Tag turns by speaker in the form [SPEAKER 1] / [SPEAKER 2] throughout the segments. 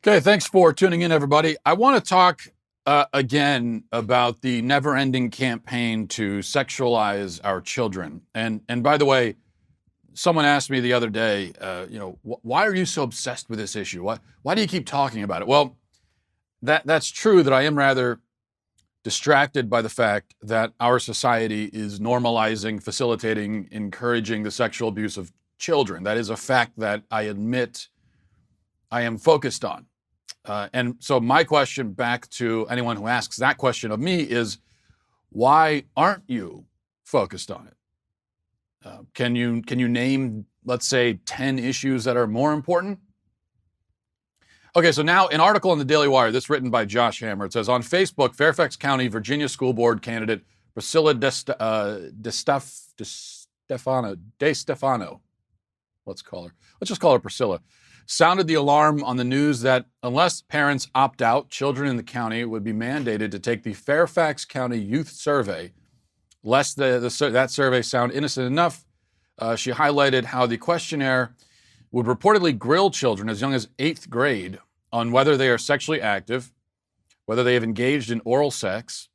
[SPEAKER 1] Okay, thanks for tuning in, everybody. I want to talk again about the never-ending campaign to sexualize our children. And by the way, someone asked me the other day, why are you so obsessed with this issue? Why do you keep talking about it? Well, that's true that I am rather distracted by the fact that our society is normalizing, facilitating, encouraging the sexual abuse of children. That is a fact that I admit I am focused on. And so my question back to anyone who asks that question of me is, why aren't you focused on it? Can you name, let's say, 10 issues that are more important? Okay, so now an article in the Daily Wire, this written by Josh Hammer. It says, on Facebook, Fairfax County, Virginia School Board candidate Priscilla De Stefano. Let's just call her Priscilla. Sounded the alarm on the news that unless parents opt out, children in the county would be mandated to take the Fairfax County Youth Survey. Lest that survey sound innocent enough, she highlighted how the questionnaire would reportedly grill children as young as 8th grade on whether they are sexually active, whether they have engaged in oral sex,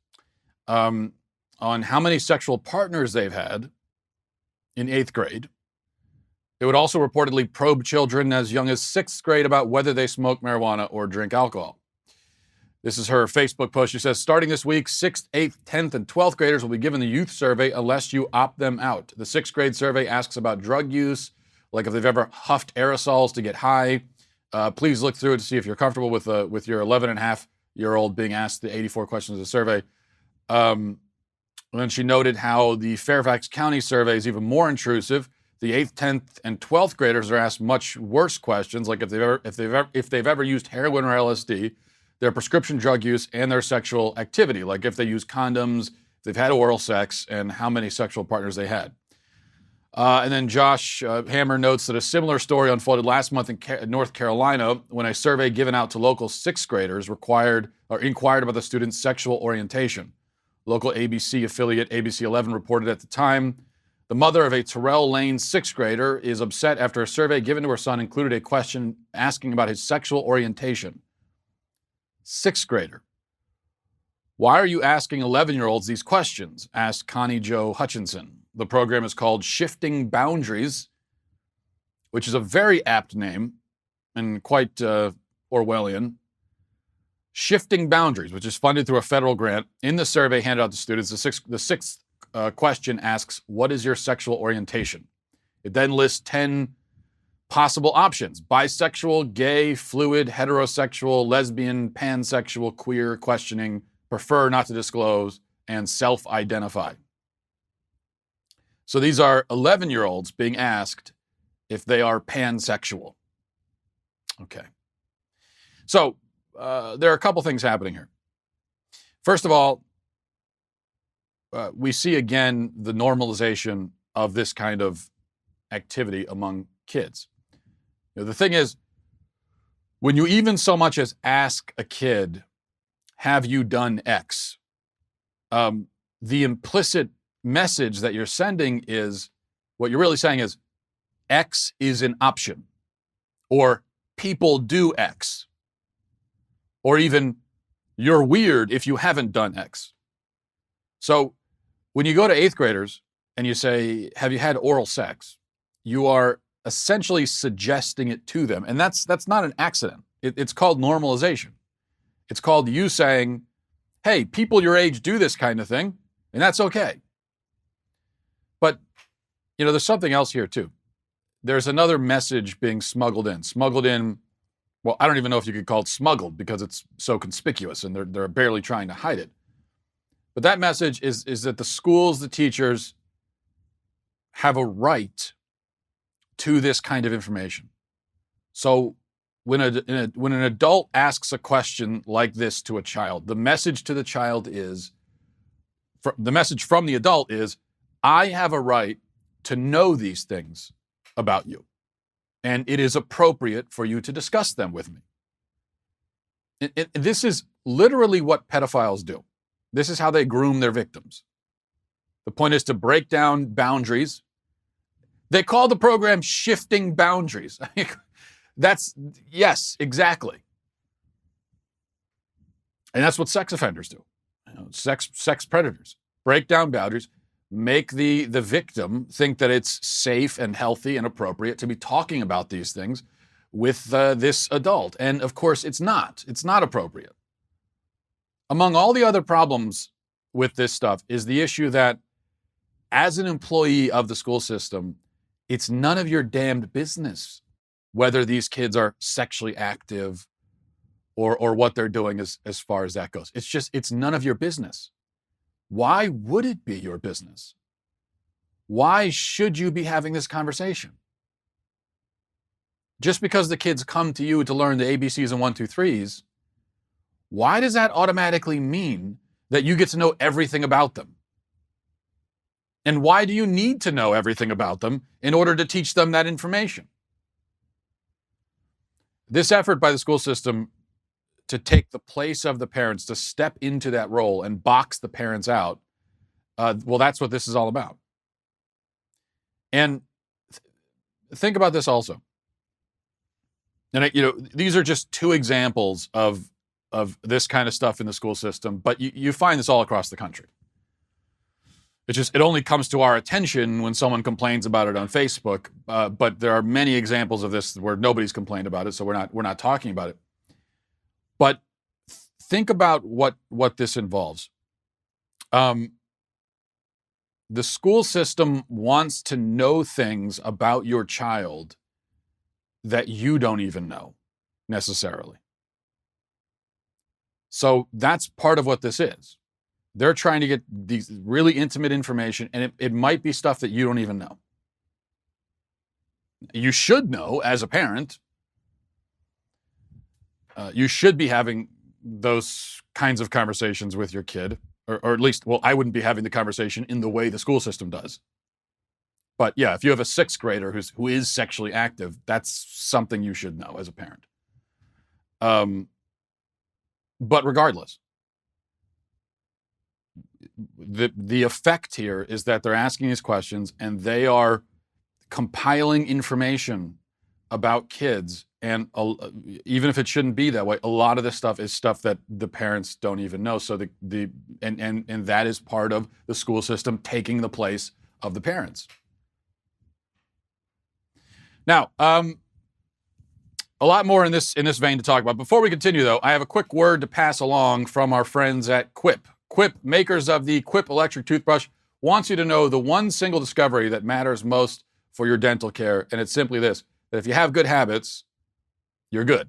[SPEAKER 1] on how many sexual partners they've had in 8th grade. It would also reportedly probe children as young as 6th grade about whether they smoke marijuana or drink alcohol. This is her Facebook post. She says, starting this week, 6th, 8th, 10th, and 12th graders will be given the youth survey unless you opt them out. The 6th grade survey asks about drug use, like if they've ever huffed aerosols to get high. Please look through it to see if you're comfortable with your 11-and-a-half-year-old being asked the 84 questions of the survey. And then she noted how the Fairfax County survey is even more intrusive. The 8th, 10th, and 12th graders are asked much worse questions, like if they've ever used heroin or LSD, their prescription drug use, and their sexual activity, like if they use condoms, if they've had oral sex, and how many sexual partners they had. And then Josh Hammer notes that a similar story unfolded last month in North Carolina when a survey given out to local 6th graders inquired about the students' sexual orientation. Local ABC affiliate ABC 11 reported at the time, the mother of a Terrell Lane 6th grader is upset after a survey given to her son included a question asking about his sexual orientation. 6th grader. Why are you asking 11-year-olds these questions? Asked Connie Jo Hutchinson. The program is called Shifting Boundaries, which is a very apt name and quite Orwellian. Shifting Boundaries, which is funded through a federal grant. In the survey handed out to students, the sixth question asks, what is your sexual orientation? It then lists 10 possible options: bisexual, gay, fluid, heterosexual, lesbian, pansexual, queer, questioning, prefer not to disclose, and self-identify. So these are 11-year-olds being asked if they are pansexual. Okay. So there are a couple things happening here. First of all, we see again the normalization of this kind of activity among kids. The thing is, when you even so much as ask a kid, have you done X? The implicit message that you're sending is, what you're really saying is, X is an option, or people do X, or even you're weird if you haven't done X. So when you go to 8th graders and you say, have you had oral sex? You are essentially suggesting it to them. And that's not an accident. It's called normalization. It's called you saying, hey, people your age do this kind of thing, and that's okay. But, there's something else here too. There's another message being smuggled in. Well, I don't even know if you could call it smuggled because it's so conspicuous and they're barely trying to hide it. But that message is that the schools, the teachers have a right to this kind of information. So when an adult asks a question like this to a child, the message to the child is, the message from the adult is, I have a right to know these things about you, and it is appropriate for you to discuss them with me. This is literally what pedophiles do. This is how they groom their victims. The point is to break down boundaries. They call the program Shifting Boundaries. Yes, exactly. And that's what sex offenders do. Sex predators break down boundaries, make the victim think that it's safe and healthy and appropriate to be talking about these things with this adult. And of course, it's not. It's not appropriate. Among all the other problems with this stuff is the issue that as an employee of the school system, it's none of your damned business whether these kids are sexually active or what they're doing as far as that goes. It's none of your business. Why would it be your business? Why should you be having this conversation? Just because the kids come to you to learn the ABCs and 1, 2, 3s, why does that automatically mean that you get to know everything about them? And why do you need to know everything about them in order to teach them that information? This effort by the school system to take the place of the parents, to step into that role and box the parents out, well, that's what this is all about. And think about this also. And these are just two examples of this kind of stuff in the school system, but you find this all across the country. It only comes to our attention when someone complains about it on Facebook, but there are many examples of this where nobody's complained about it, so we're not talking about it. But think about what this involves. The school system wants to know things about your child that you don't even know necessarily. So that's part of what this is. They're trying to get these really intimate information, and it might be stuff that you don't even know. You should know as a parent. You should be having those kinds of conversations with your kid, or at least, well, I wouldn't be having the conversation in the way the school system does. But yeah, if you have a 6th grader who is sexually active, that's something you should know as a parent. But regardless, the effect here is that they're asking these questions and they are compiling information about kids. And even if it shouldn't be that way, a lot of this stuff is stuff that the parents don't even know. So and that is part of the school system taking the place of the parents. Now, a lot more in this vein to talk about. Before we continue, though, I have a quick word to pass along from our friends at Quip. Quip, makers of the Quip electric toothbrush, wants you to know the one single discovery that matters most for your dental care, and it's simply this: that if you have good habits, you're good.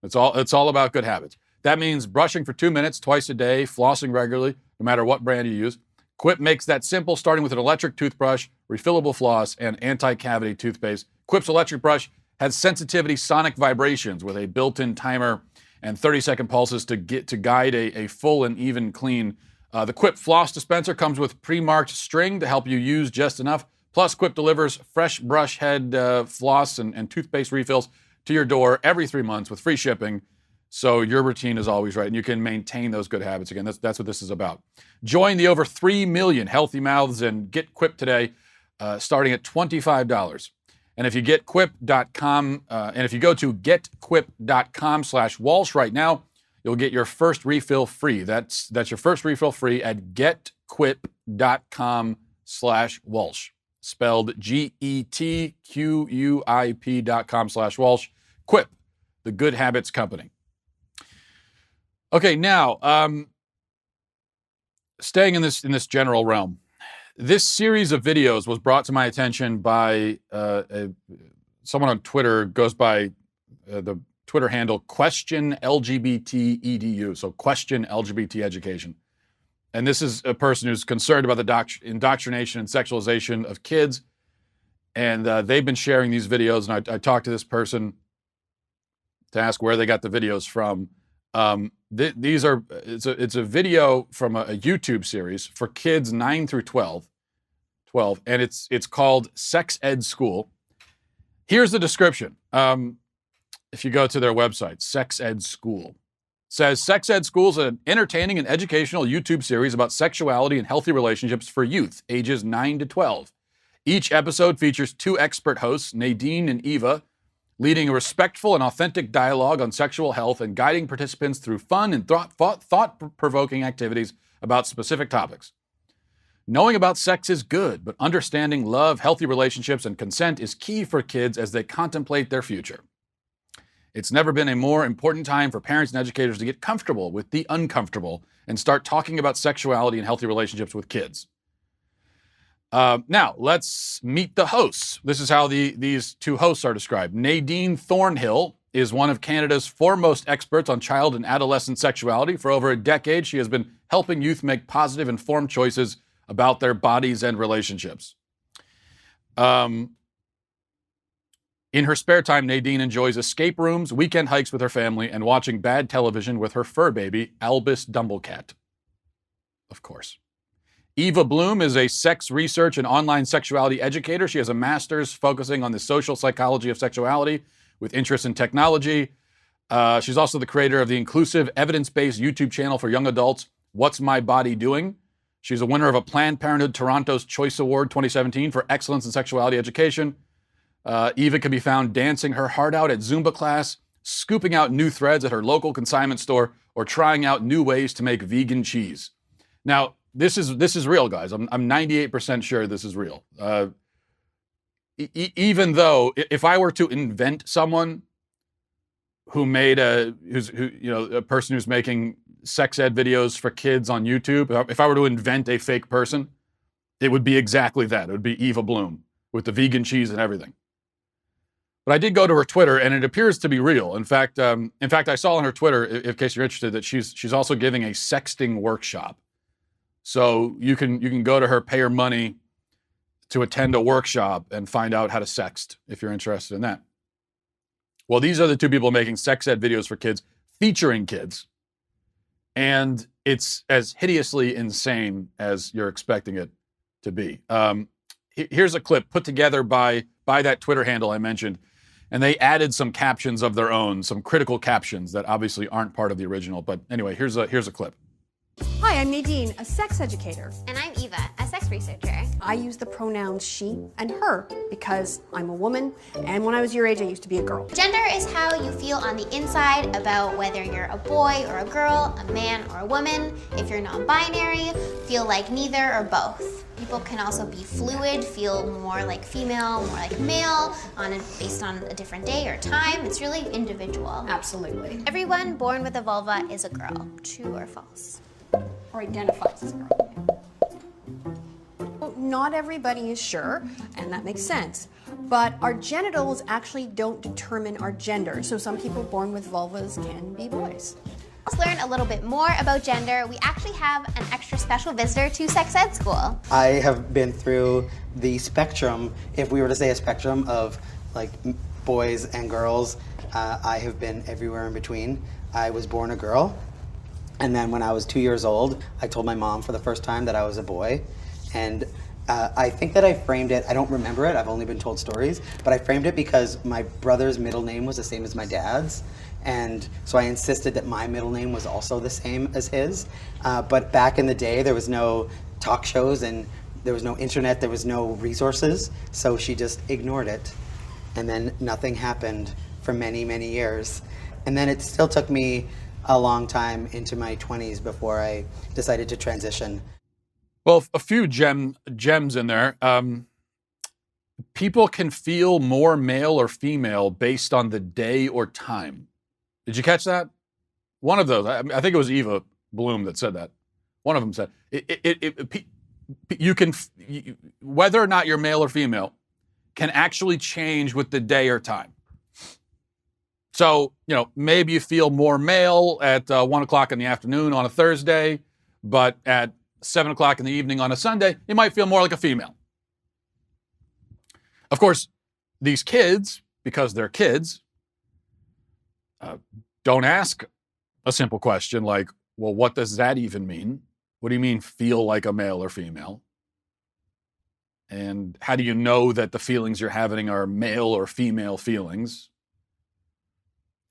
[SPEAKER 1] It's all about good habits. That means brushing for 2 minutes twice a day, flossing regularly, no matter what brand you use. Quip makes that simple, starting with an electric toothbrush, refillable floss, and anti-cavity toothpaste. Quip's electric brush has sensitivity sonic vibrations with a built-in timer and 30-second pulses to guide a full and even clean. The Quip floss dispenser comes with pre-marked string to help you use just enough. Plus, Quip delivers fresh brush head floss and toothpaste refills to your door every 3 months with free shipping, so your routine is always right and you can maintain those good habits. Again, that's what this is about. Join the over 3 million healthy mouths and get Quip today, starting at $25. And if you get quip.com, and if you go to getquip.com/Walsh right now, you'll get your first refill free. That's your first refill free at getquip.com/Walsh. Spelled GETQUIP.com/Walsh. Quip, the Good Habits Company. Okay, now, staying in this general realm, this series of videos was brought to my attention by someone on Twitter, goes by the Twitter handle questionLGBTEDU, so question LGBT education. And this is a person who's concerned about the indoctrination and sexualization of kids. And they've been sharing these videos. And I talked to this person to ask where they got the videos from. It's a video from a YouTube series for kids 9 through 12. And it's called Sex Ed School. Here's the description. If you go to their website, Sex Ed School. Says Sex Ed School is an entertaining and educational YouTube series about sexuality and healthy relationships for youth ages 9 to 12. Each episode features 2 expert hosts, Nadine and Eva, leading a respectful and authentic dialogue on sexual health and guiding participants through fun and thought-provoking activities about specific topics. Knowing about sex is good, but understanding love, healthy relationships, and consent is key for kids as they contemplate their future. It's never been a more important time for parents and educators to get comfortable with the uncomfortable and start talking about sexuality and healthy relationships with kids. Now, let's meet the hosts. This is how these two hosts are described. Nadine Thornhill is one of Canada's foremost experts on child and adolescent sexuality. For over a decade, she has been helping youth make positive, informed choices about their bodies and relationships. In her spare time, Nadine enjoys escape rooms, weekend hikes with her family, and watching bad television with her fur baby, Albus Dumblecat. Of course. Eva Bloom is a sex research and online sexuality educator. She has a master's focusing on the social psychology of sexuality with interest in technology. She's also the creator of the inclusive, evidence-based YouTube channel for young adults, What's My Body Doing? She's a winner of a Planned Parenthood Toronto's Choice Award 2017 for excellence in sexuality education. Eva can be found dancing her heart out at Zumba class, scooping out new threads at her local consignment store, or trying out new ways to make vegan cheese. Now, this is real, guys. I'm 98% sure this is real. Even though if I were to invent someone who made a person who's making sex ed videos for kids on YouTube, if I were to invent a fake person, it would be exactly that. It would be Eva Bloom with the vegan cheese and everything. But I did go to her Twitter, and it appears to be real. In fact, I saw on her Twitter, in case you're interested, that she's also giving a sexting workshop. So you can go to her, pay her money to attend a workshop and find out how to sext if you're interested in that. Well, these are the two people making sex ed videos for kids, featuring kids. And it's as hideously insane as you're expecting it to be. Here's a clip put together by that Twitter handle I mentioned. And they added some captions of their own, some critical captions that obviously aren't part of the original. But anyway, here's a clip.
[SPEAKER 2] Hi, I'm Nadine, a sex educator.
[SPEAKER 3] And I'm Eva, a sex researcher.
[SPEAKER 2] I use the pronouns she and her because I'm a woman, and when I was your age, I used to be a girl.
[SPEAKER 3] Gender is how you feel on the inside about whether you're a boy or a girl, a man or a woman. If you're non-binary, feel like neither or both. People can also be fluid, feel more like female, more like male, based on a different day or time. It's really individual.
[SPEAKER 2] Absolutely.
[SPEAKER 3] Everyone born with a vulva is a girl. True or false?
[SPEAKER 2] Or identifies as a girl. Well, not everybody is sure, and that makes sense. But our genitals actually don't determine our gender. So some people born with vulvas can be boys.
[SPEAKER 3] Let's learn a little bit more about gender. We actually have an extra special visitor to Sex Ed School.
[SPEAKER 4] I have been through the spectrum, if we were to say a spectrum of like boys and girls, I have been everywhere in between. I was born a girl, and then when I was 2 years old, I told my mom for the first time that I was a boy. And I think that I framed it, I don't remember it, I've only been told stories, but I framed it because my brother's middle name was the same as my dad's. And so I insisted that my middle name was also the same as his. But back in the day, there was no talk shows and there was no internet, there was no resources. So she just ignored it. And then nothing happened for many, many years. And then it still took me a long time into my 20s before I decided to transition.
[SPEAKER 1] Well, a few gems in there. People can feel more male or female based on the day or time. Did you catch that? One of those, I think it was Eva Bloom that said that. One of them said, whether or not you're male or female can actually change with the day or time. So, maybe you feel more male at 1 o'clock in the afternoon on a Thursday, but at 7 o'clock in the evening on a Sunday, you might feel more like a female. Of course, these kids, because they're kids, don't ask a simple question like, well, what does that even mean? What do you mean feel like a male or female? And how do you know that the feelings you're having are male or female feelings?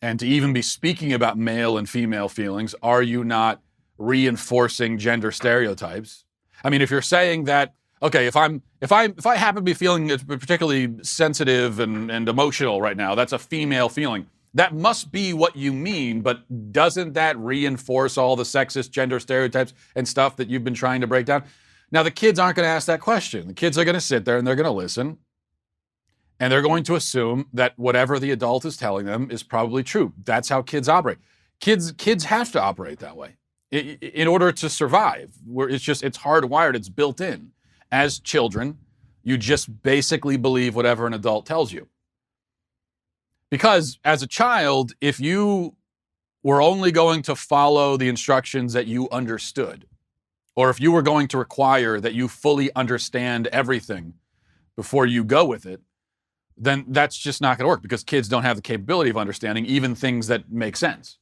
[SPEAKER 1] And to even be speaking about male and female feelings, are you not reinforcing gender stereotypes? I mean, if you're saying that Okay, if I happen to be feeling particularly sensitive and emotional right now, that's a female feeling. That must be what you mean, but doesn't that reinforce all the sexist gender stereotypes and stuff that you've been trying to break down? Now, the kids aren't going to ask that question. The kids are going to sit there and they're going to listen, and they're going to assume that whatever the adult is telling them is probably true. That's how kids operate. Kids have to operate that way in order to survive. It's hardwired. It's built in. As children, you just basically believe whatever an adult tells you. Because as a child, if you were only going to follow the instructions that you understood, or if you were going to require that you fully understand everything before you go with it, then that's just not going to work, because kids don't have the capability of understanding even things that make sense.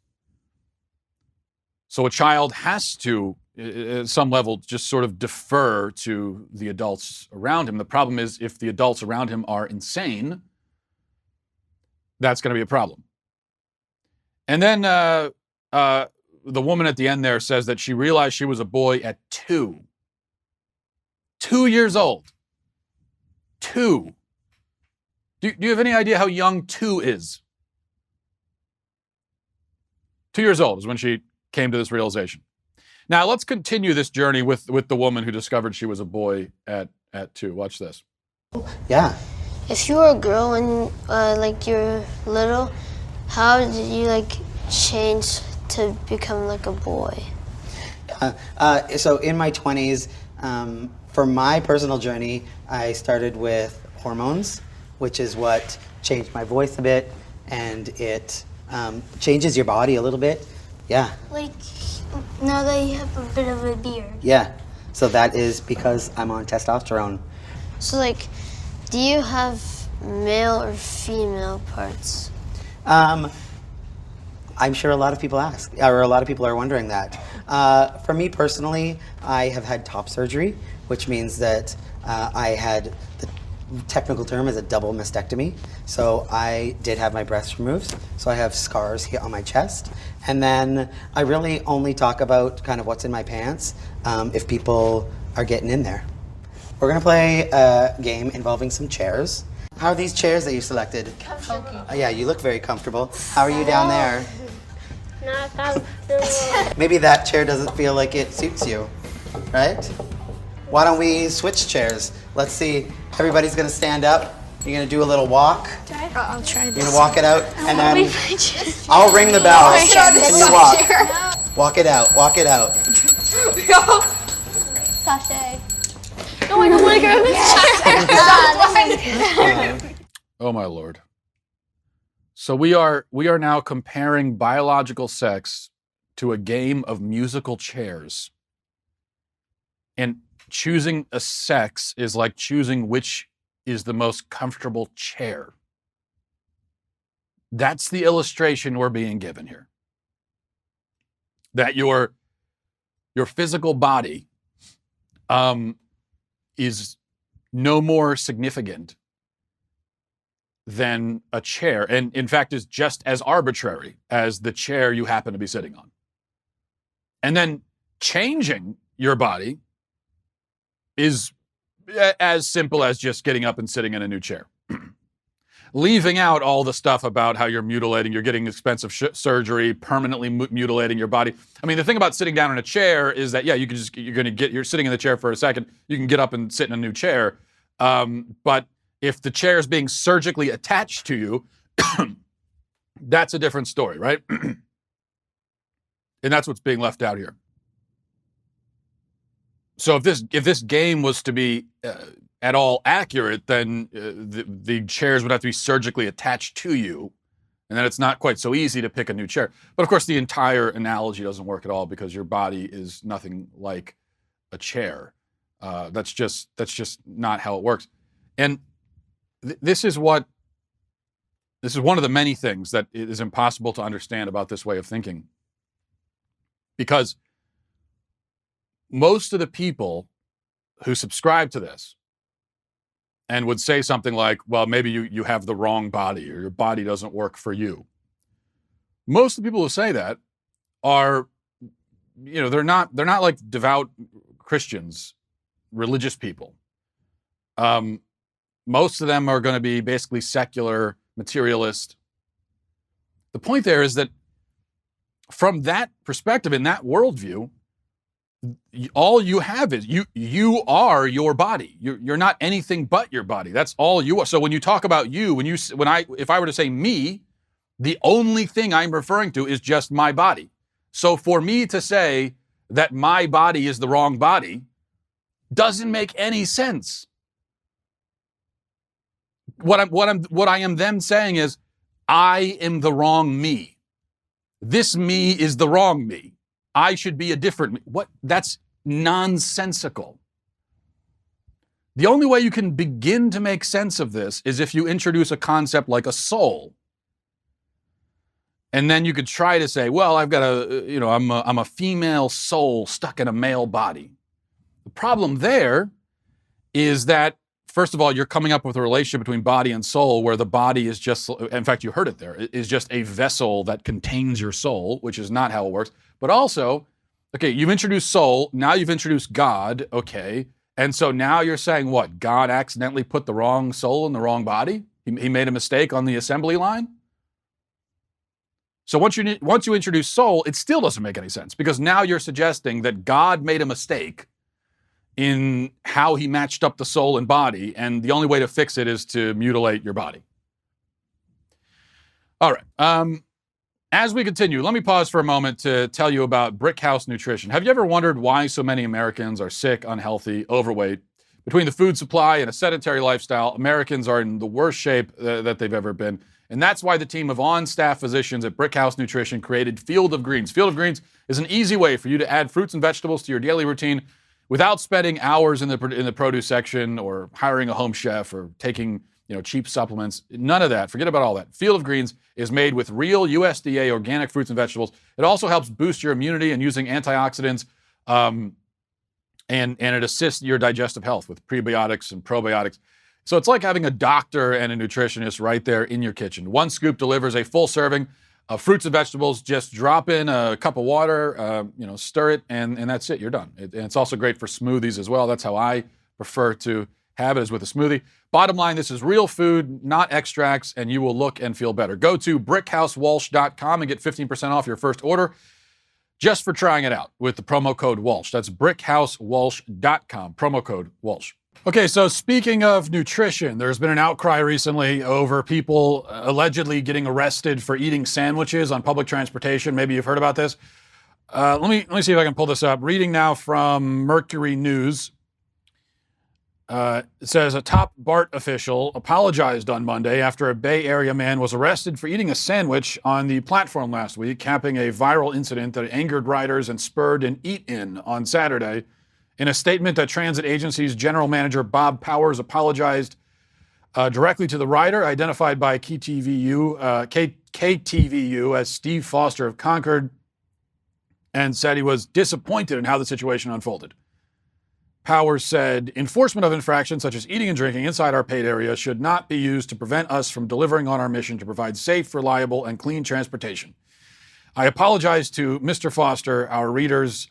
[SPEAKER 1] So a child has to, at some level, just sort of defer to the adults around him. The problem is, if the adults around him are insane, that's going to be a problem. And then the woman at the end there says that she realized she was a boy at 2. 2 years old. 2. Do you have any idea how young 2 is? 2 years old is when she came to this realization. Now, let's continue this journey with the woman who discovered she was a boy at 2. Watch this.
[SPEAKER 4] Yeah.
[SPEAKER 5] If you were a girl when like you're little, how did you like change to become like a boy?
[SPEAKER 4] So in my 20s, for my personal journey, I started with hormones, which is what changed my voice a bit, and it changes your body a little bit. Yeah.
[SPEAKER 5] Like now that you have a bit of a beard.
[SPEAKER 4] Yeah. So that is because I'm on testosterone.
[SPEAKER 5] So like, do you have male or female parts?
[SPEAKER 4] I'm sure a lot of people ask, or a lot of people are wondering that. For me personally, I have had top surgery, which means that I had, the technical term is a double mastectomy. So I did have my breasts removed. So I have scars here on my chest. And then I really only talk about kind of what's in my pants if people are getting in there. We're gonna play a game involving some chairs. How are these chairs that you selected?
[SPEAKER 5] Comfortable.
[SPEAKER 4] Yeah, you look very comfortable. How are you down there?
[SPEAKER 5] Not comfortable.
[SPEAKER 4] Maybe that chair doesn't feel like it suits you, right? Why don't we switch chairs? Let's see. Everybody's gonna stand up. You're gonna do a little walk.
[SPEAKER 5] I'll try
[SPEAKER 4] You're gonna walk it out, and then
[SPEAKER 5] this.
[SPEAKER 4] I'll ring the bell. And you walk.
[SPEAKER 2] Chair.
[SPEAKER 4] Walk it out. Walk it out.
[SPEAKER 3] Sashay.
[SPEAKER 5] No, I don't want to go in this chair.
[SPEAKER 1] Oh my Lord. So we are now comparing biological sex to a game of musical chairs. And choosing a sex is like choosing which is the most comfortable chair. That's the illustration we're being given here. That your physical body is no more significant than a chair, and in fact is just as arbitrary as the chair you happen to be sitting on. And then changing your body is as simple as just getting up and sitting in a new chair. Leaving out all the stuff about how you're getting expensive surgery, permanently mutilating your body. I mean, the thing about sitting down in a chair is that, yeah, you're sitting in the chair for a second, you can get up and sit in a new chair. But if the chair is being surgically attached to you, that's a different story, right? And that's what's being left out here. So if this game was to be at all accurate, then the chairs would have to be surgically attached to you, and then it's not quite so easy to pick a new chair. But of course, the entire analogy doesn't work at all, because your body is nothing like a chair. That's just not how it works. And this is one of the many things that is impossible to understand about this way of thinking, because most of the people who subscribe to this and would say something like, well, maybe you have the wrong body, or your body doesn't work for you. Most of the people who say that are, they're not like devout Christians, religious people. Most of them are going to be basically secular, materialist. The point there is that from that perspective, in that worldview, all you have is you are your body. You're not anything but your body. That's all you are. So when you talk about you, if I were to say me, the only thing I'm referring to is just my body. So for me to say that my body is the wrong body doesn't make any sense. What I am then saying is, I am the wrong me. This me is the wrong me. I should be a different me. What? That's nonsensical. The only way you can begin to make sense of this is if you introduce a concept like a soul. And then you could try to say, well, I've got I'm a female soul stuck in a male body. The problem there is that, first of all, you're coming up with a relationship between body and soul where the body is just, in fact, you heard it there, is just a vessel that contains your soul, which is not how it works. But also, okay, you've introduced soul, now you've introduced God, okay, and so now you're saying what? God accidentally put the wrong soul in the wrong body? He made a mistake on the assembly line? So once you introduce soul, it still doesn't make any sense, because now you're suggesting that God made a mistake in how he matched up the soul and body, and the only way to fix it is to mutilate your body. All right. As we continue, let me pause for a moment to tell you about Brick House Nutrition. Have you ever wondered why so many Americans are sick, unhealthy, overweight? Between the food supply and a sedentary lifestyle, Americans are in the worst shape that they've ever been. And that's why the team of on-staff physicians at Brick House Nutrition created Field of Greens. Field of Greens is an easy way for you to add fruits and vegetables to your daily routine without spending hours in the produce section or hiring a home chef or taking cheap supplements. None of that. Forget about all that. Field of Greens is made with real USDA organic fruits and vegetables. It also helps boost your immunity and using antioxidants, and it assists your digestive health with prebiotics and probiotics. So it's like having a doctor and a nutritionist right there in your kitchen. One scoop delivers a full serving of fruits and vegetables. Just drop in a cup of water, stir it, and that's it. You're done. And it's also great for smoothies as well. That's how I prefer to have it, is with a smoothie. Bottom line, this is real food, not extracts, and you will look and feel better. Go to brickhousewalsh.com and get 15% off your first order just for trying it out with the promo code Walsh. That's brickhousewalsh.com, promo code Walsh. Okay, so speaking of nutrition, there's been an outcry recently over people allegedly getting arrested for eating sandwiches on public transportation. Maybe you've heard about this. Let me see if I can pull this up. Reading now from Mercury News. It says a top BART official apologized on Monday after a Bay Area man was arrested for eating a sandwich on the platform last week, capping a viral incident that angered riders and spurred an eat-in on Saturday. In a statement, that transit agency's general manager, Bob Powers, apologized directly to the rider, identified by KTVU as Steve Foster of Concord, and said he was disappointed in how the situation unfolded. Powers said, enforcement of infractions such as eating and drinking inside our paid area should not be used to prevent us from delivering on our mission to provide safe, reliable, and clean transportation. I apologize to Mr. Foster, our riders,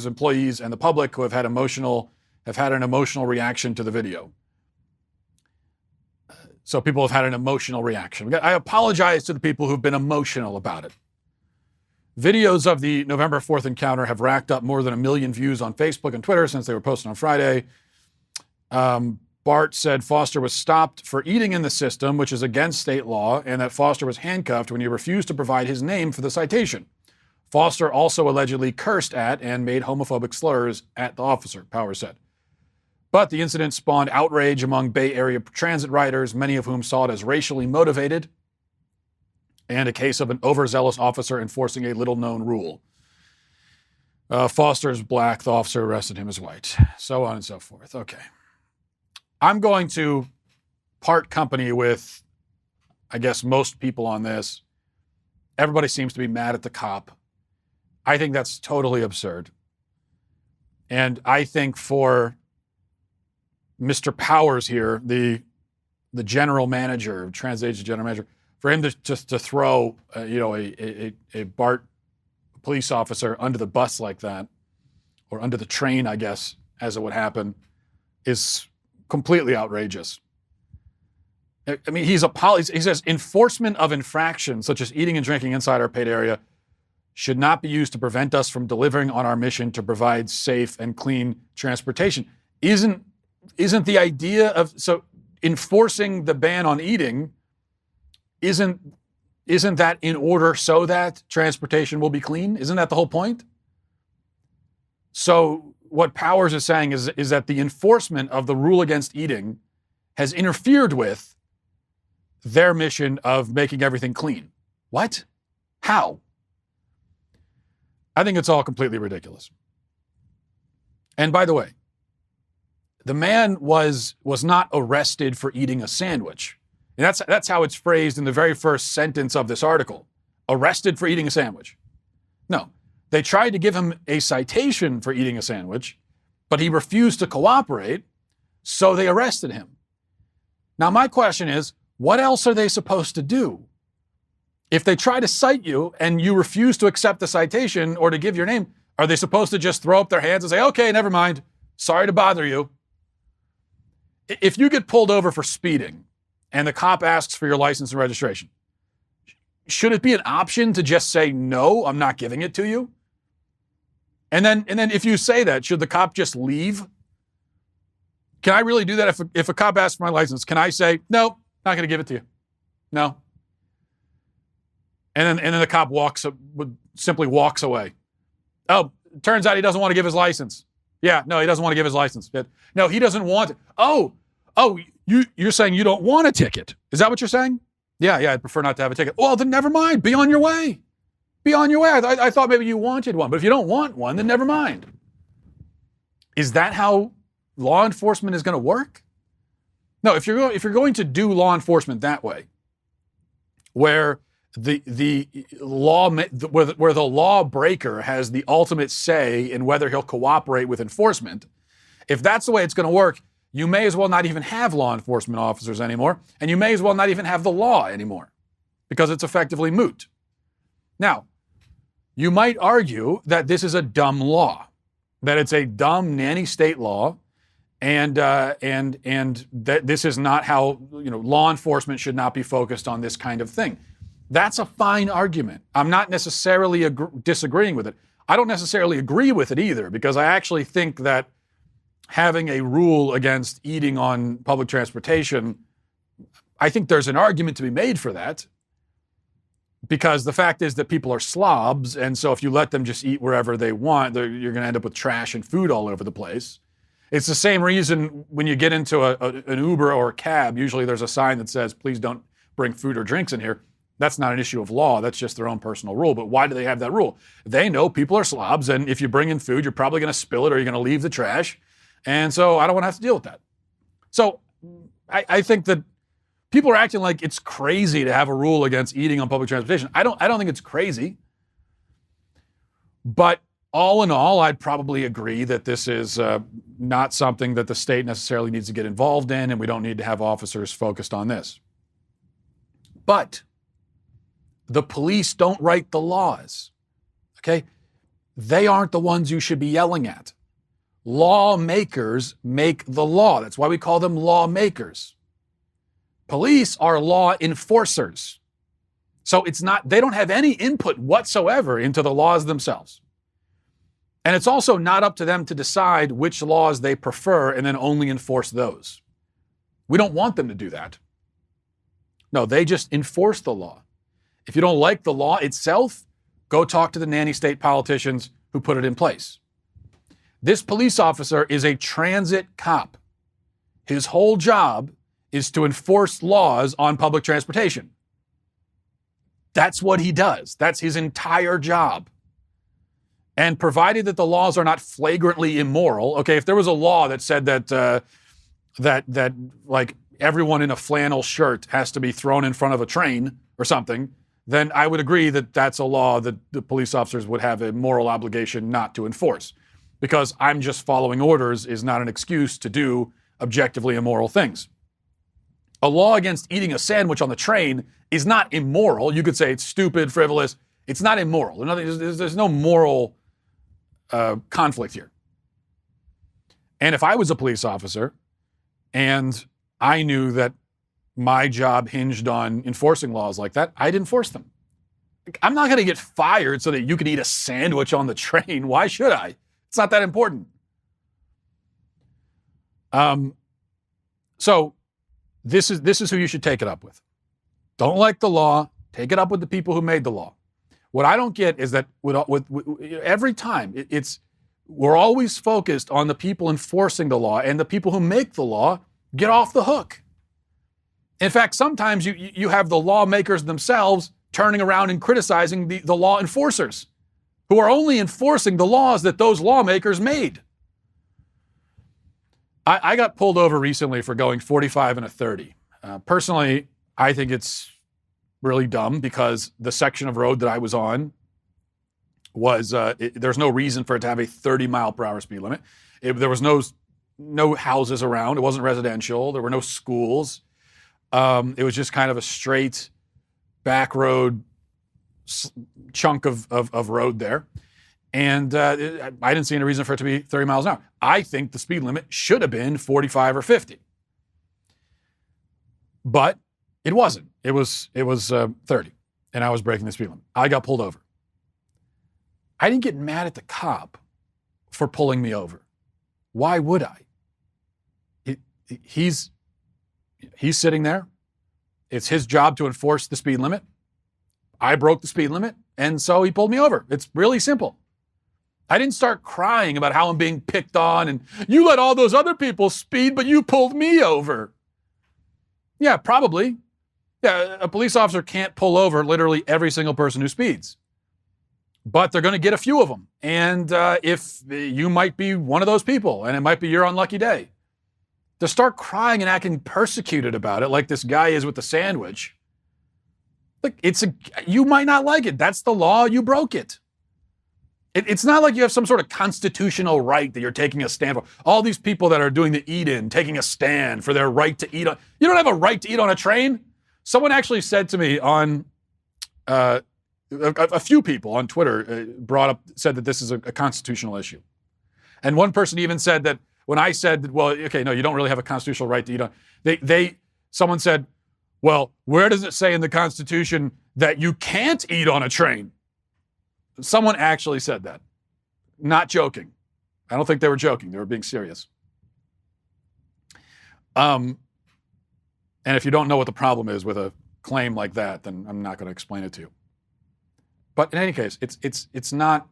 [SPEAKER 1] employees, and the public who have had an emotional reaction to the video. So people have had an emotional reaction. I apologize to the people who've been emotional about it. Videos of the November 4th encounter have racked up more than 1 million views on Facebook and Twitter since they were posted on Friday. BART said Foster was stopped for eating in the system, which is against state law, and that Foster was handcuffed when he refused to provide his name for the citation. Foster also allegedly cursed at and made homophobic slurs at the officer, Powers said. But the incident spawned outrage among Bay Area transit riders, many of whom saw it as racially motivated, and a case of an overzealous officer enforcing a little-known rule. Foster's black, the officer arrested him as white, so on and so forth. Okay. I'm going to part company with, I guess, most people on this. Everybody seems to be mad at the cop. I think that's totally absurd. And I think for Mr. Powers here, the general manager, transit agency general manager, for him to throw a BART police officer under the bus like that, or under the train, I guess, as it would happen, is completely outrageous. I mean, he says enforcement of infractions such as eating and drinking inside our paid area should not be used to prevent us from delivering on our mission to provide safe and clean transportation. Isn't the idea of enforcing the ban on eating, isn't that in order so that transportation will be clean? Isn't that the whole point? So what Powers is saying is that the enforcement of the rule against eating has interfered with their mission of making everything clean. What? How? I think it's all completely ridiculous. And by the way, the man was not arrested for eating a sandwich. And that's how it's phrased in the very first sentence of this article. Arrested for eating a sandwich. No, they tried to give him a citation for eating a sandwich, but he refused to cooperate, so they arrested him. Now my question is, what else are they supposed to do? If they try to cite you and you refuse to accept the citation or to give your name, are they supposed to just throw up their hands and say, okay, never mind, sorry to bother you? If you get pulled over for speeding and the cop asks for your license and registration, should it be an option to just say, no, I'm not giving it to you? And then if you say that, should the cop just leave? Can I really do that? If a cop asks for my license, can I say, no, not going to give it to you? No. And then the cop simply walks away. Oh, turns out he doesn't want to give his license. Yeah, no, he doesn't want to give his license. No, he doesn't want it. Oh, you're saying you don't want a ticket. Is that what you're saying? Yeah, I'd prefer not to have a ticket. Well, then never mind. Be on your way. Be on your way. I thought maybe you wanted one, but if you don't want one, then never mind. Is that how law enforcement is going to work? No, if you're going to do law enforcement that way, where the lawbreaker has the ultimate say in whether he'll cooperate with enforcement, if that's the way it's going to work, you may as well not even have law enforcement officers anymore, and you may as well not even have the law anymore, because it's effectively moot. Now, you might argue that this is a dumb law, that it's a dumb nanny state law, and that this is not how, law enforcement should not be focused on this kind of thing. That's a fine argument. I'm not necessarily disagreeing with it. I don't necessarily agree with it either, because I actually think that having a rule against eating on public transportation, I think there's an argument to be made for that, because the fact is that people are slobs, and so if you let them just eat wherever they want, you're going to end up with trash and food all over the place. It's the same reason when you get into an Uber or a cab, usually there's a sign that says, please don't bring food or drinks in here. That's not an issue of law. That's just their own personal rule. But why do they have that rule? They know people are slobs, and if you bring in food, you're probably going to spill it or you're going to leave the trash. And so I don't want to have to deal with that. So I think that people are acting like it's crazy to have a rule against eating on public transportation. I don't think it's crazy. But all in all, I'd probably agree that this is not something that the state necessarily needs to get involved in, and we don't need to have officers focused on this. But the police don't write the laws, okay? They aren't the ones you should be yelling at. Lawmakers make the law. That's why we call them lawmakers. Police are law enforcers. So they don't have any input whatsoever into the laws themselves. And it's also not up to them to decide which laws they prefer and then only enforce those. We don't want them to do that. No, they just enforce the law. If you don't like the law itself, go talk to the nanny state politicians who put it in place. This police officer is a transit cop. His whole job is to enforce laws on public transportation. That's what he does. That's his entire job. And provided that the laws are not flagrantly immoral, okay, if there was a law that said that like everyone in a flannel shirt has to be thrown in front of a train or something, then I would agree that that's a law that the police officers would have a moral obligation not to enforce. Because I'm just following orders is not an excuse to do objectively immoral things. A law against eating a sandwich on the train is not immoral. You could say it's stupid, frivolous. It's not immoral. There's no moral conflict here. And if I was a police officer and I knew that my job hinged on enforcing laws like that, I'd enforce them. I'm not going to get fired so that you can eat a sandwich on the train. Why should I? It's not that important. So this is who you should take it up with. Don't like the law, take it up with the people who made the law. What I don't get is that with every time we're always focused on the people enforcing the law, and the people who make the law get off the hook. In fact, sometimes you have the lawmakers themselves turning around and criticizing the law enforcers, who are only enforcing the laws that those lawmakers made. I got pulled over recently for going 45 and a 30. Personally, I think it's really dumb because the section of road that I was on was, there's no reason for it to have a 30-mile-per-hour speed limit. There was no houses around. It wasn't residential. There were no schools. It was just kind of a straight back road chunk of road there. And I didn't see any reason for it to be 30 miles an hour. I think the speed limit should have been 45 or 50. But it wasn't. It was 30, and I was breaking the speed limit. I got pulled over. I didn't get mad at the cop for pulling me over. Why would I? He's sitting there. It's his job to enforce the speed limit. I broke the speed limit, and so he pulled me over. It's really simple. I didn't start crying about how I'm being picked on and you let all those other people speed, but you pulled me over. Yeah, probably. Yeah, a police officer can't pull over literally every single person who speeds. But they're going to get a few of them. And if you might be one of those people, and it might be your unlucky day, to start crying and acting persecuted about it like this guy is with the sandwich, look, you might not like it. That's the law. You broke it. It's not like you have some sort of constitutional right that you're taking a stand for. All these people that are doing the eat-in, taking a stand for their right to eat on. You don't have a right to eat on a train. Someone actually said to me on, a few people on Twitter said that this is a constitutional issue. And one person even said that when I said, well, okay, no, you don't really have a constitutional right to eat on. Someone said, well, where does it say in the Constitution that you can't eat on a train? Someone actually said that. Not joking. I don't think they were joking. They were being serious. And if you don't know what the problem is with a claim like that, then I'm not going to explain it to you. But in any case, it's not,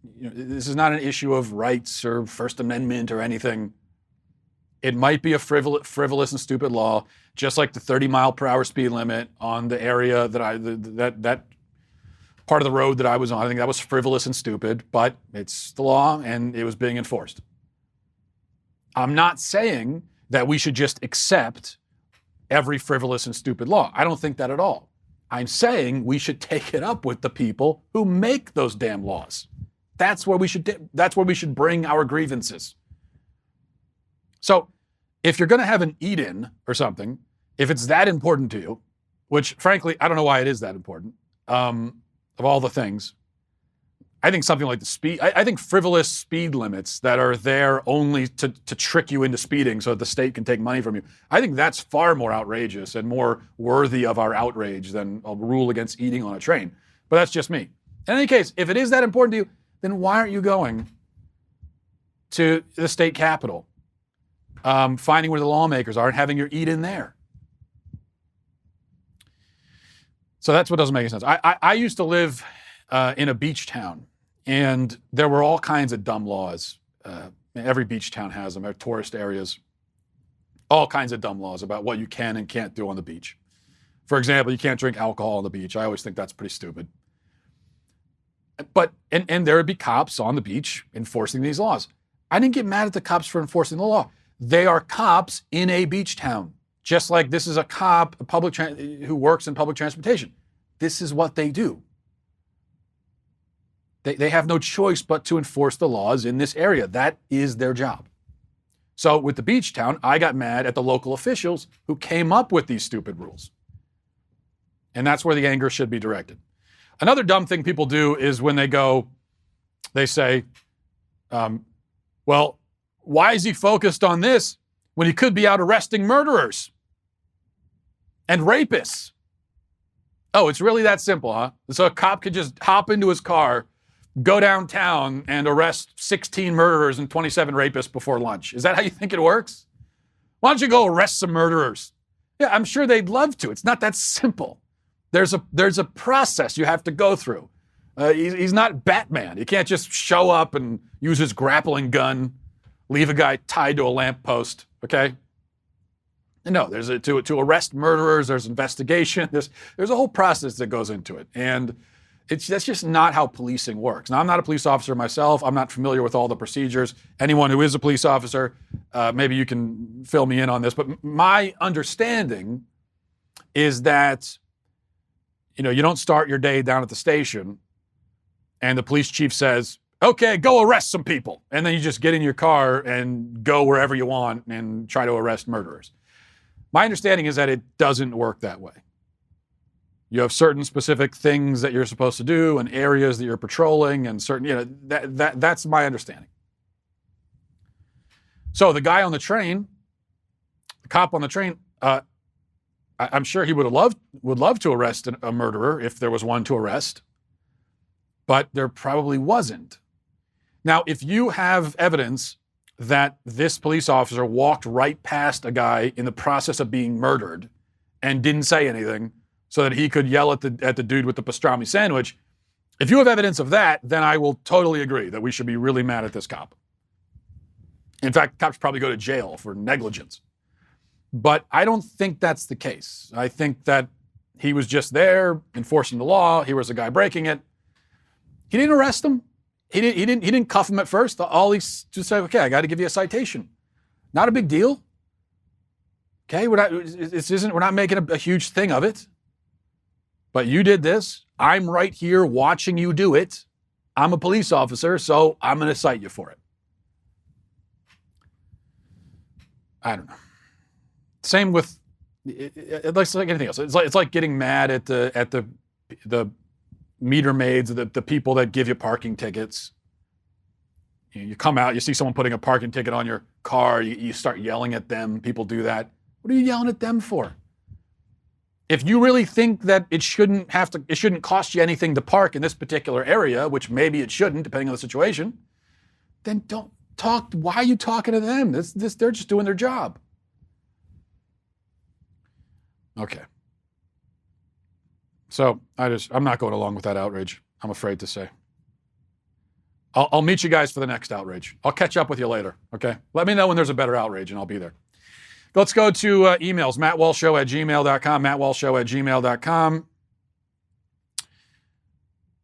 [SPEAKER 1] this is not an issue of rights or First Amendment or anything. It might be a frivolous and stupid law, just like the 30-mile-per-hour speed limit on the area that part of the road that I was on. I think that was frivolous and stupid, but it's the law and it was being enforced. I'm not saying that we should just accept every frivolous and stupid law. I don't think that at all. I'm saying we should take it up with the people who make those damn laws. That's where we should bring our grievances. So if you're going to have an eat-in or something, if it's that important to you, which frankly, I don't know why it is that important, of all the things, I think something like the speed, I think frivolous speed limits that are there only to trick you into speeding so that the state can take money from you, I think that's far more outrageous and more worthy of our outrage than a rule against eating on a train. But that's just me. In any case, if it is that important to you, then why aren't you going to the state capitol, finding where the lawmakers are and having your eat-in there? So that's what doesn't make any sense. I used to live in a beach town, and there were all kinds of dumb laws. Every beach town has them. They're tourist areas. All kinds of dumb laws about what you can and can't do on the beach. For example, you can't drink alcohol on the beach. I always think that's pretty stupid. But and there would be cops on the beach enforcing these laws. I didn't get mad at the cops for enforcing the law. They are cops in a beach town. Just like this is a cop, who works in public transportation. This is what they do. They have no choice but to enforce the laws in this area. That is their job. So with the beach town, I got mad at the local officials who came up with these stupid rules. And that's where the anger should be directed. Another dumb thing people do is when they say, well, why is he focused on this when he could be out arresting murderers and rapists. Oh, it's really that simple, huh? So a cop could just hop into his car, go downtown, and arrest 16 murderers and 27 rapists before lunch. Is that how you think it works? Why don't you go arrest some murderers? Yeah, I'm sure they'd love to. It's not that simple. There's a process you have to go through. He's not Batman. You can't just show up and use his grappling gun, leave a guy tied to a lamppost, okay? No, to arrest murderers, there's investigation, there's a whole process that goes into it. And that's just not how policing works. Now, I'm not a police officer myself. I'm not familiar with all the procedures. Anyone who is a police officer, maybe you can fill me in on this. But my understanding is that, you don't start your day down at the station and the police chief says, okay, go arrest some people. And then you just get in your car and go wherever you want and try to arrest murderers. My understanding is that it doesn't work that way. You have certain specific things that you're supposed to do and areas that you're patrolling and certain, that's my understanding. So the guy on the train, the cop on the train, I'm sure he would love to arrest a murderer if there was one to arrest, but there probably wasn't. Now, if you have evidence that this police officer walked right past a guy in the process of being murdered and didn't say anything so that he could yell at the dude with the pastrami sandwich, if you have evidence of that, then I will totally agree that we should be really mad at this cop. In fact, cops probably go to jail for negligence. But I don't think that's the case. I think that he was just there enforcing the law. He was a guy breaking it. He didn't arrest him. He didn't cuff him at first. All he just said, okay, I got to give you a citation. Not a big deal. Okay, we're not making a huge thing of it. But you did this. I'm right here watching you do it. I'm a police officer, so I'm going to cite you for it. I don't know. Same with, it's like anything else. It's like getting mad at the meter maids, the people that give you parking tickets. You come out, you see someone putting a parking ticket on your car, you start yelling at them. People do that. What are you yelling at them for? If you really think that it shouldn't cost you anything to park in this particular area, which maybe it shouldn't, depending on the situation, then don't talk. Why are you talking to them? They're just doing their job. Okay. So I'm not going along with that outrage, I'm afraid to say. I'll meet you guys for the next outrage. I'll catch up with you later, okay? Let me know when there's a better outrage and I'll be there. Let's go to emails, mattwalshshow@gmail.com, mattwalshshow@gmail.com.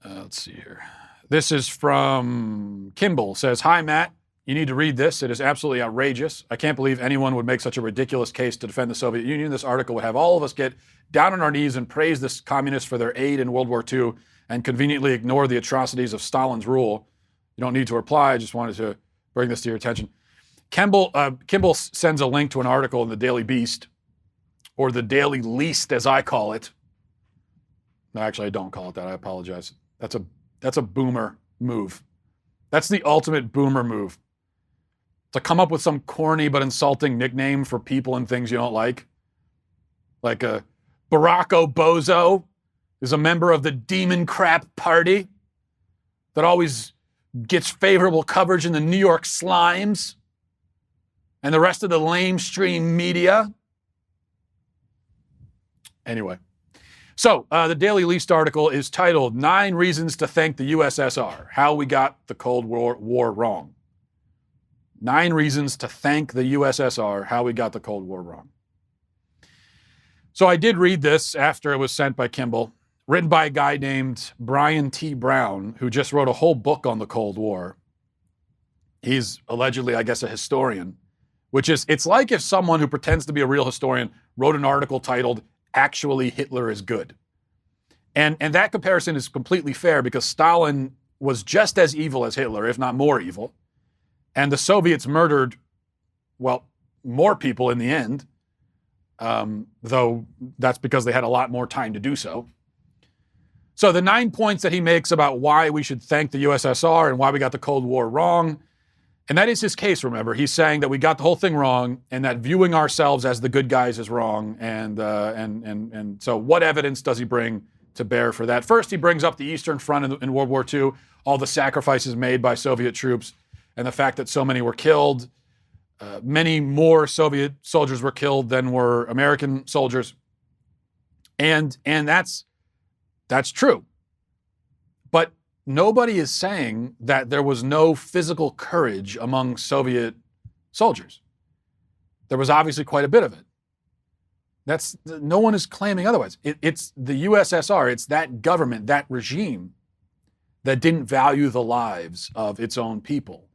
[SPEAKER 1] Let's see here. This is from Kimball. Says, hi, Matt. You need to read this. It is absolutely outrageous. I can't believe anyone would make such a ridiculous case to defend the Soviet Union. This article would have all of us get down on our knees and praise the communists for their aid in World War II and conveniently ignore the atrocities of Stalin's rule. You don't need to reply. I just wanted to bring this to your attention. Kimball sends a link to an article in the Daily Beast, or the Daily Least, as I call it. No, actually, I don't call it that. I apologize. That's a boomer move. That's the ultimate boomer move. To come up with some corny but insulting nickname for people and things you don't like. Like Barack Obozo is a member of the Demon Crap Party that always gets favorable coverage in the New York Slimes and the rest of the lamestream media. Anyway, so the Daily Least article is titled 9 Reasons to Thank the USSR, How We Got the Cold War Wrong. 9 reasons to thank the USSR, how we got the Cold War wrong. So I did read this after it was sent by Kimball, written by a guy named Brian T. Brown, who just wrote a whole book on the Cold War. He's allegedly, I guess, a historian, it's like if someone who pretends to be a real historian wrote an article titled, Actually Hitler is Good. And that comparison is completely fair because Stalin was just as evil as Hitler, if not more evil. And the Soviets murdered, well, more people in the end, though that's because they had a lot more time to do so. So the 9 points that he makes about why we should thank the USSR and why we got the Cold War wrong And that is his case, remember. He's saying that we got the whole thing wrong and that viewing ourselves as the good guys is wrong. And so what evidence does he bring to bear for that? First, he brings up the Eastern Front in World War II, all the sacrifices made by Soviet troops, and the fact that so many were killed. Many more Soviet soldiers were killed than were American soldiers. And that's true. But nobody is saying that there was no physical courage among Soviet soldiers. There was obviously quite a bit of it. No one is claiming otherwise. It's the USSR, it's that government, that regime that didn't value the lives of its own people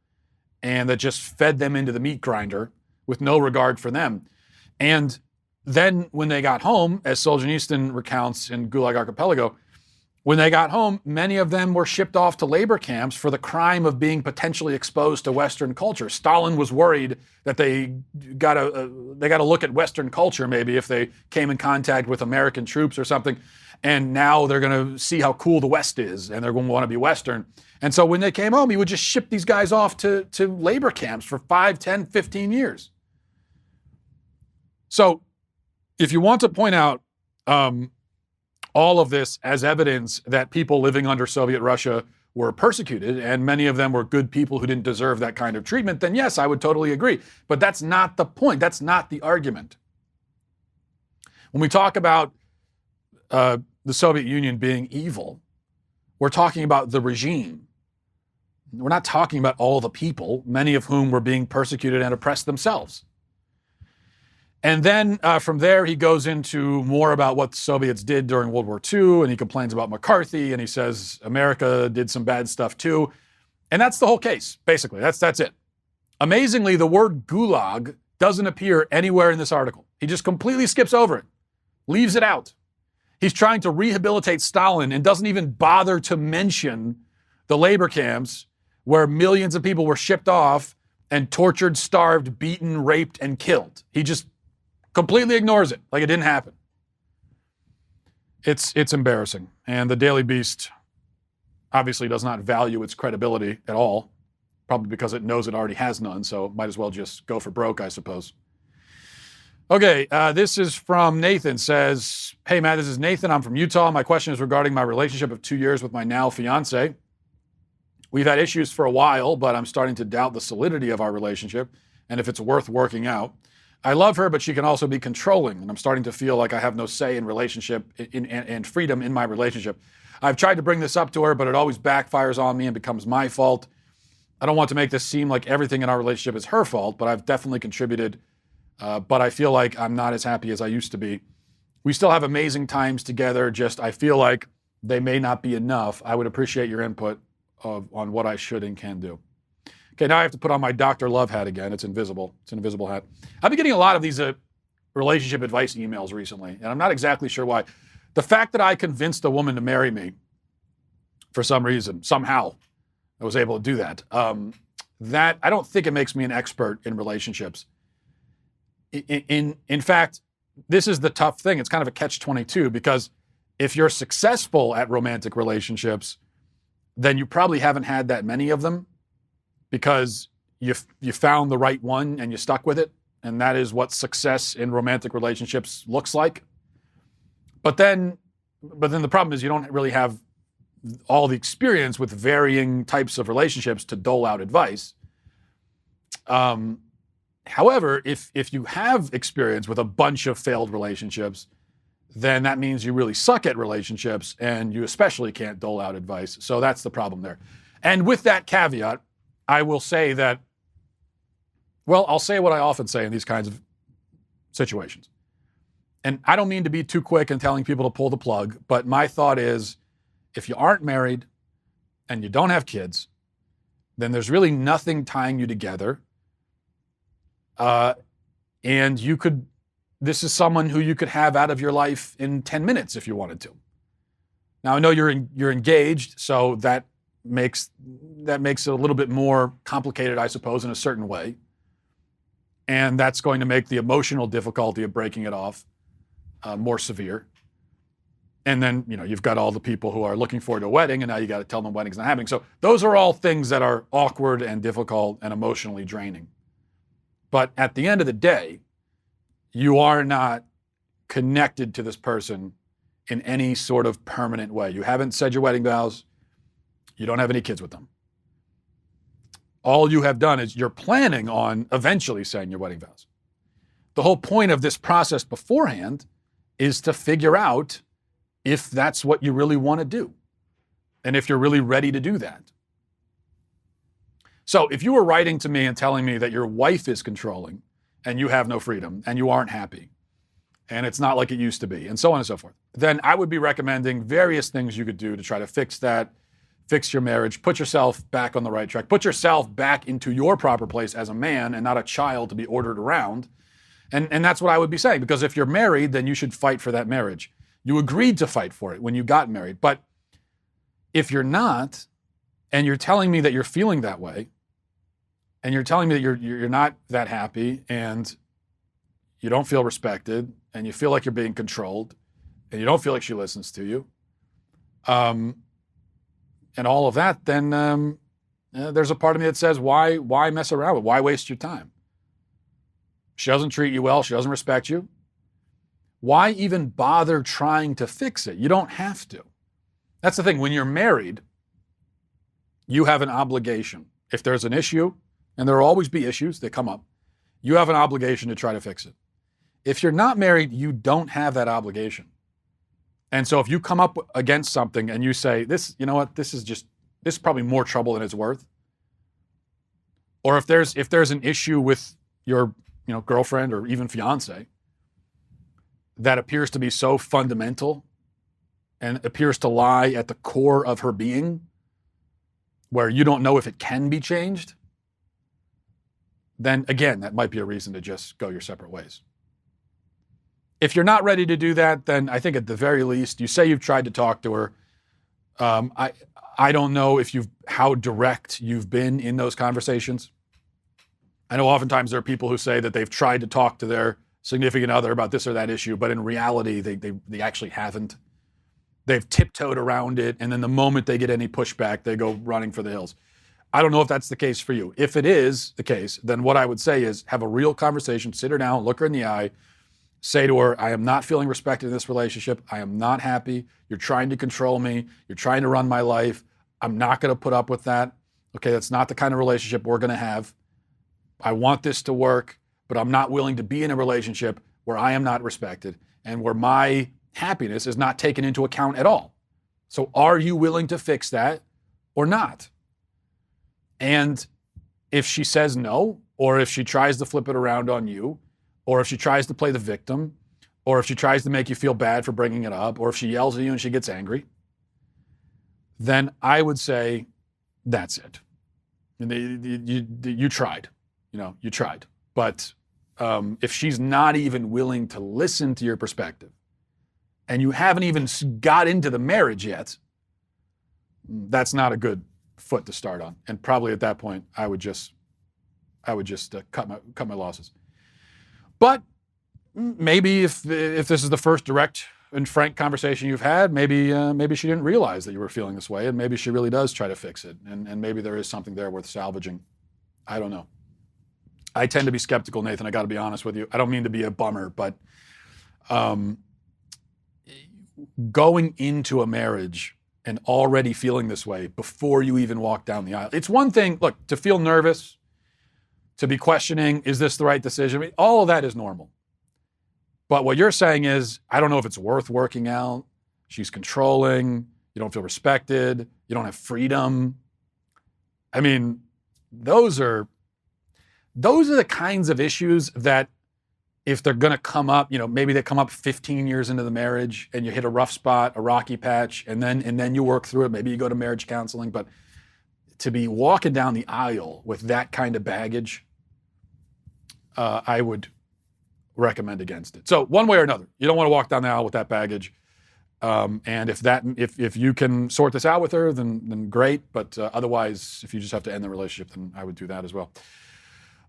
[SPEAKER 1] and that just fed them into the meat grinder with no regard for them. And then when they got home, as Solzhenitsyn recounts in Gulag Archipelago, when they got home, many of them were shipped off to labor camps for the crime of being potentially exposed to Western culture. Stalin was worried that they got to look at Western culture maybe if they came in contact with American troops or something. And now they're going to see how cool the West is, and they're going to want to be Western. And so when they came home, he would just ship these guys off to labor camps for 5, 10, 15 years. So if you want to point out all of this as evidence that people living under Soviet Russia were persecuted, and many of them were good people who didn't deserve that kind of treatment, then yes, I would totally agree. But that's not the point. That's not the argument. When we talk about the Soviet Union being evil, we're talking about the regime. We're not talking about all the people, many of whom were being persecuted and oppressed themselves. And then from there, he goes into more about what the Soviets did during World War II, and he complains about McCarthy, and he says America did some bad stuff too. And that's the whole case, basically. That's it. Amazingly, the word gulag doesn't appear anywhere in this article. He just completely skips over it, leaves it out. He's trying to rehabilitate Stalin and doesn't even bother to mention the labor camps where millions of people were shipped off and tortured, starved, beaten, raped, and killed. He just completely ignores it, like it didn't happen. It's embarrassing. And the Daily Beast obviously does not value its credibility at all, probably because it knows it already has none, so might as well just go for broke, I suppose. Okay, this is from Nathan. Says, hey Matt, this is Nathan. I'm from Utah. My question is regarding my relationship of 2 years with my now fiance. We've had issues for a while, but I'm starting to doubt the solidity of our relationship and if it's worth working out. I love her, but she can also be controlling, and I'm starting to feel like I have no say in relationship and freedom in my relationship. I've tried to bring this up to her, but it always backfires on me and becomes my fault. I don't want to make this seem like everything in our relationship is her fault, but I've definitely contributed. But I feel like I'm not as happy as I used to be. We still have amazing times together, just I feel like they may not be enough. I would appreciate your input on what I should and can do. Okay, now I have to put on my Dr. Love hat again. It's invisible. It's an invisible hat. I've been getting a lot of these relationship advice emails recently, and I'm not exactly sure why. The fact that I convinced a woman to marry me for some reason, somehow, I was able to do that. That I don't think it makes me an expert in relationships. In fact, this is the tough thing. It's kind of a catch-22 because if you're successful at romantic relationships, then you probably haven't had that many of them because you found the right one and you stuck with it. And that is what success in romantic relationships looks like. But then the problem is you don't really have all the experience with varying types of relationships to dole out advice. However, if you have experience with a bunch of failed relationships, then that means you really suck at relationships and you especially can't dole out advice. So that's the problem there. And with that caveat, I will say that, well, I'll say what I often say in these kinds of situations. And I don't mean to be too quick in telling people to pull the plug, but my thought is if you aren't married and you don't have kids, then there's really nothing tying you together. And this is someone who you could have out of your life in 10 minutes if you wanted to. Now I know you're engaged, so that makes it a little bit more complicated, I suppose, in a certain way. And that's going to make the emotional difficulty of breaking it off more severe. And then, you've got all the people who are looking forward to a wedding, and now you got to tell them wedding's not happening. So those are all things that are awkward and difficult and emotionally draining. But at the end of the day, you are not connected to this person in any sort of permanent way. You haven't said your wedding vows. You don't have any kids with them. All you have done is you're planning on eventually saying your wedding vows. The whole point of this process beforehand is to figure out if that's what you really want to do and if you're really ready to do that. So if you were writing to me and telling me that your wife is controlling and you have no freedom and you aren't happy and it's not like it used to be and so on and so forth, then I would be recommending various things you could do to try to fix that, fix your marriage, put yourself back on the right track, put yourself back into your proper place as a man and not a child to be ordered around. And that's what I would be saying, because if you're married, then you should fight for that marriage. You agreed to fight for it when you got married. But if you're not, and you're telling me that you're feeling that way, and you're telling me that you're not that happy, and you don't feel respected, and you feel like you're being controlled, and you don't feel like she listens to you, and all of that, then there's a part of me that says, why mess around with it? Why waste your time? She doesn't treat you well. She doesn't respect you. Why even bother trying to fix it? You don't have to. That's the thing. When you're married, you have an obligation. If there's an issue, and there will always be issues that come up, you have an obligation to try to fix it. If you're not married, you don't have that obligation. And so if you come up against something and you say, this is probably more trouble than it's worth. Or if there's an issue with your girlfriend or even fiance that appears to be so fundamental and appears to lie at the core of her being, where you don't know if it can be changed, then again, that might be a reason to just go your separate ways. If you're not ready to do that, then I think at the very least, you say you've tried to talk to her. I don't know how direct you've been in those conversations. I know oftentimes there are people who say that they've tried to talk to their significant other about this or that issue, but in reality, they actually haven't. They've tiptoed around it, and then the moment they get any pushback, they go running for the hills. I don't know if that's the case for you. If it is the case, then what I would say is have a real conversation, sit her down, look her in the eye, say to her, I am not feeling respected in this relationship. I am not happy. You're trying to control me. You're trying to run my life. I'm not going to put up with that. Okay, that's not the kind of relationship we're going to have. I want this to work, but I'm not willing to be in a relationship where I am not respected and where my happiness is not taken into account at all. So are you willing to fix that or not? And if she says no, or if she tries to flip it around on you, or if she tries to play the victim, or if she tries to make you feel bad for bringing it up, or if she yells at you and she gets angry, then I would say that's it. You tried. You tried. But if she's not even willing to listen to your perspective, and you haven't even got into the marriage yet, that's not a good foot to start on. And probably at that point, I would just cut my losses. But maybe if this is the first direct and frank conversation you've had, maybe she didn't realize that you were feeling this way, and maybe she really does try to fix it, and maybe there is something there worth salvaging. I don't know. I tend to be skeptical, Nathan. I got to be honest with you. I don't mean to be a bummer, but going into a marriage and already feeling this way before you even walk down the aisle. It's one thing, look, to feel nervous, to be questioning, is this the right decision? I mean, all of that is normal. But what you're saying is, I don't know if it's worth working out. She's controlling. You don't feel respected. You don't have freedom. I mean, those are the kinds of issues that if they're going to come up, maybe they come up 15 years into the marriage and you hit a rough spot, a rocky patch, and then you work through it. Maybe you go to marriage counseling, but to be walking down the aisle with that kind of baggage, I would recommend against it. So one way or another, you don't want to walk down the aisle with that baggage. And if you can sort this out with her, then great. But otherwise, if you just have to end the relationship, then I would do that as well.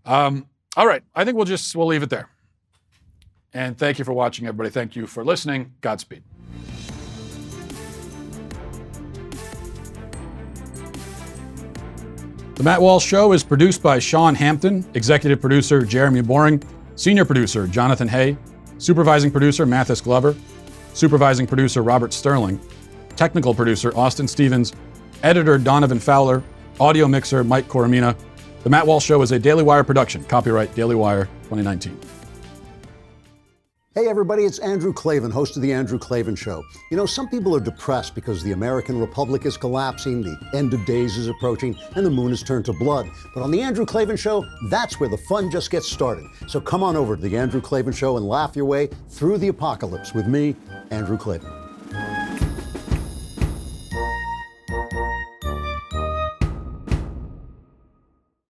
[SPEAKER 1] All right, I think we'll leave it there. And thank you for watching, everybody. Thank you for listening. Godspeed. The Matt Walsh Show is produced by Sean Hampton, executive producer Jeremy Boring, senior producer Jonathan Hay, supervising producer Mathis Glover, supervising producer Robert Sterling, technical producer Austin Stevens, editor Donovan Fowler, audio mixer Mike Coromina. The Matt Walsh Show is a Daily Wire production. Copyright Daily Wire 2019.
[SPEAKER 6] Hey everybody, it's Andrew Klavan, host of The Andrew Klavan Show. You know, some people are depressed because the American Republic is collapsing, the end of days is approaching, and the moon has turned to blood. But on The Andrew Klavan Show, that's where the fun just gets started. So come on over to The Andrew Klavan Show and laugh your way through the apocalypse with me, Andrew Klavan.